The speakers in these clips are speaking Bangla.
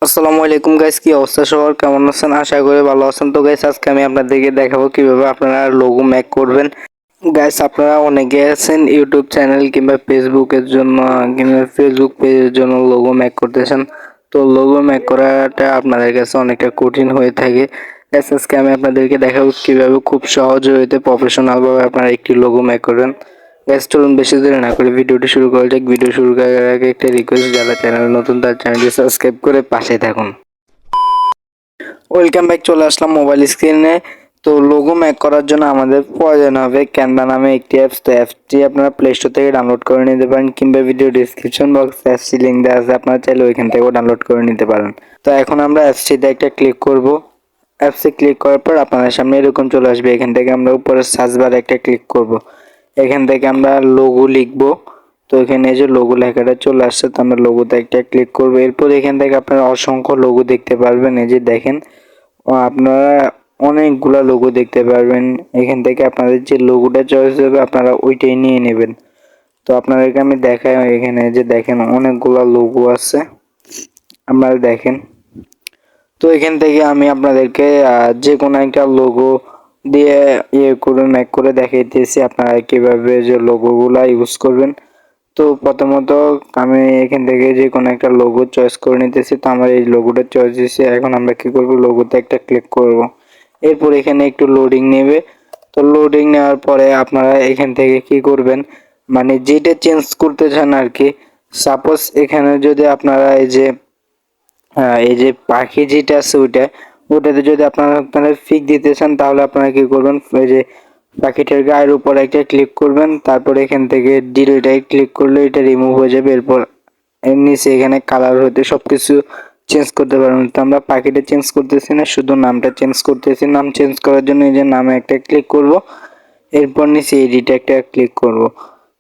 আসসালামু আলাইকুম গাইস, কি অবস্থা সবার? কেমন আছেন? আশা করি ভালো আছেন। তো গাইস, আজকে আমি আপনাদেরকে দেখাবো কিভাবে আপনারা লোগো মেক করবেন। গাইস, আপনারা অনেকে আছেন ইউটিউব চ্যানেল কিংবা ফেসবুকের জন্য কিংবা ফেসবুক পেজের জন্য লোগো মেক করতেছেন। তো লোগো মেক করাটা আপনাদের কাছে অনেকটা কঠিন হয়ে থাকে। গাইস, আজকে আমি আপনাদেরকে দেখাবো কিভাবে খুব সহজ হইতে প্রফেশনাল ভাবে আপনারা একটি লোগো মেক করবেন। গাইস, চলুন বেশি দেরি না করে ভিডিওটি শুরু করা যাক। ভিডিও শুরু করার আগে একটা রিকোয়েস্ট, যারা চ্যানেল নতুন তার চ্যানেলটি সাবস্ক্রাইব করে পাশে থাকুন। ওয়েলকাম ব্যাক, চলে আসলাম মোবাইল স্ক্রিনে। তো লোগো মেক করার জন্য আমাদের প্রয়োজন হবে ক্যানভা নামে একটি অ্যাপস। তো অ্যাপসটি আপনারা প্লে স্টোর থেকে ডাউনলোড করে নিতে পারেন কিংবা ভিডিও ডিসক্রিপশন বক্সে অ্যাপসটি লিঙ্ক দেওয়া আছে, আপনারা চাইলে ওইখান থেকেও ডাউনলোড করে নিতে পারেন। তো এখন আমরা অ্যাপসটিতে একটা ক্লিক করব। অ্যাপসে ক্লিক করার পর আপনাদের সামনে এরকম চলে আসবে। এখান থেকে আমরা উপরে সার্চ বারে একটা ক্লিক করব। এখান থেকে আমরা লোগো লিখব। তো এখানে যে লোগো লেখাটা চলে আসছে, তো আমরা লোগোতে একটা ক্লিক করব। এরপর এখান থেকে আপনারা অসংখ্য লোগো দেখতে পারবেন। এই যে দেখেন, আপনারা অনেকগুলা লোগো দেখতে পারবেন। এখান থেকে আপনাদের যে লোগোটা চয়েস হবে আপনারা ওইটাই নিয়ে নেবেন। তো আপনাদেরকে আমি দেখাই, এখানে যে দেখেন অনেকগুলা লোগো আছে, আপনারা দেখেন। তো এখান থেকে আমি আপনাদেরকে যে কোনো একটা লোগো দিয়ে করে মেক করে দেখাইতেছি আপনারা কিভাবে যে লোগোগুলা ইউজ করবেন। তো প্রথমত আমি এখান থেকে যে কোনো একটা লোগো চয়েস করে নিতেছি। তো আমার এই লোগোটা চয়েস দিয়েছি। এখন আমরা কি করব, লোগোতে একটা ক্লিক করব। এরপর এখানে একটু লোডিং নেবে। তো লোডিং নেওয়ার পরে আপনারা এখান থেকে কি করবেন, মানে যেটা চেঞ্জ করতে চান আর কি। সাপোজ এখানে যদি আপনারা এই যে পাখি যেটা আছে ওটাতে যদি আপনারা ফিক দিতে চান, তাহলে আপনারা কি করবেন, এই যে পাখিটার গায়ের উপর একটা ক্লিক করবেন। তারপর এখান থেকে ডিলিটায় ক্লিক করলে এটা রিমুভ হয়ে যাবে। এরপর এর নিচে এখানে কালার হতে সবকিছু চেঞ্জ করতে পারবেন। তো আমরা পাখিটা চেঞ্জ করতেছি না, শুধু নামটা চেঞ্জ করতেছি। নাম চেঞ্জ করার জন্য এই যে নামে একটা ক্লিক করব। এরপর নিচে এডিটে একটা ক্লিক করব।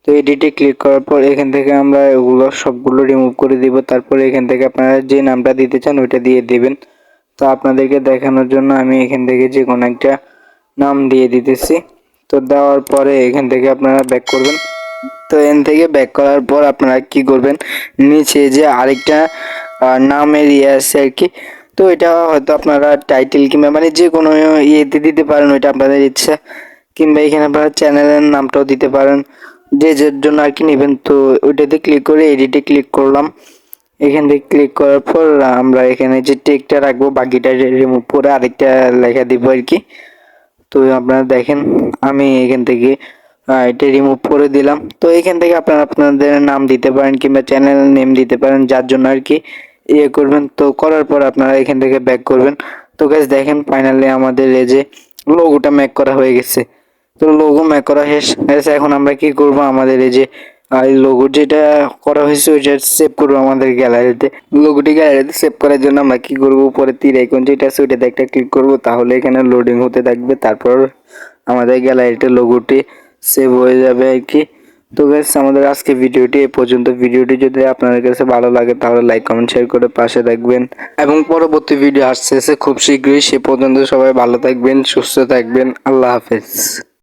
তো এডিটে ক্লিক করার পর এখান থেকে আমরা এগুলো সবগুলো রিমুভ করে দিব। তারপর এখান থেকে আপনারা যে নামটা দিতে চান ওইটা দিয়ে দিবেন। তো আপনাদেরকে দেখানোর জন্য আমি এখান থেকে যে কোনো একটা নাম দিয়ে দিতেছি। তো দেওয়ার পরে এখান থেকে আপনারা ব্যাক করবেন। তো এখান থেকে ব্যাক করার পর আপনারা কি করবেন, নিচে যে আরেকটা নামের আছে আর কি। তো এটা হয়তো আপনারা টাইটেল কিংবা মানে যে কোনো ইয়েতে দিতে পারেন, ওইটা আপনাদের ইচ্ছা। কিংবা এখানে আপনারা চ্যানেলের নামটাও দিতে পারেন, যে যার জন্য আর কি নেবেন। তো ওইটাতে ক্লিক করে এডিটে ক্লিক করলাম। এখান থেকে ক্লিক করার পর আমরা এখানে যে টেক্সটটা রাখবো, বাকিটা রিমুভ করে আরেকটা লেখা দিব আর কি। তো আপনারা দেখেন, আমি এখান থেকে এটা রিমুভ করে দিলাম। তো এখান থেকে আপনারা আপনাদের নাম দিতে পারেন কিংবা চ্যানেল নেম দিতে পারেন, যার জন্য আর কি করবেন। তো করার পর আপনারা এখান থেকে ব্যাক করবেন। তো গাইস দেখেন, ফাইনালি আমাদের এই যে লোগোটা মেক করা হয়ে গেছে। তো লোগো মেক করা শেষ। এখন আমরা কি করব, আমাদের এই যে লোগো যেটা করা হয়েছে ওইটা সেভ করবো আমাদের গ্যালারিতে। লোগোটি গ্যালারিতে সেভ করার জন্য আমরা কি করব, উপরে তীর আইকন যেটা আছে ওইটাতে একটা ক্লিক করব। তাহলে এখানে লোডিং হতে থাকবে, তারপর আমাদের গ্যালারিতে লোগোটি সেভ হয়ে যাবে আর কি। তো গাইস, আমাদের আজকে ভিডিওটি এই পর্যন্ত। ভিডিওটি যদি আপনাদের কাছে ভালো লাগে তাহলে লাইক কমেন্ট শেয়ার করে পাশে থাকবেন, এবং পরবর্তী ভিডিও আসছে খুব শীঘ্রই। সে পর্যন্ত সবাই ভালো থাকবেন, সুস্থ থাকবেন। আল্লাহ হাফেজ।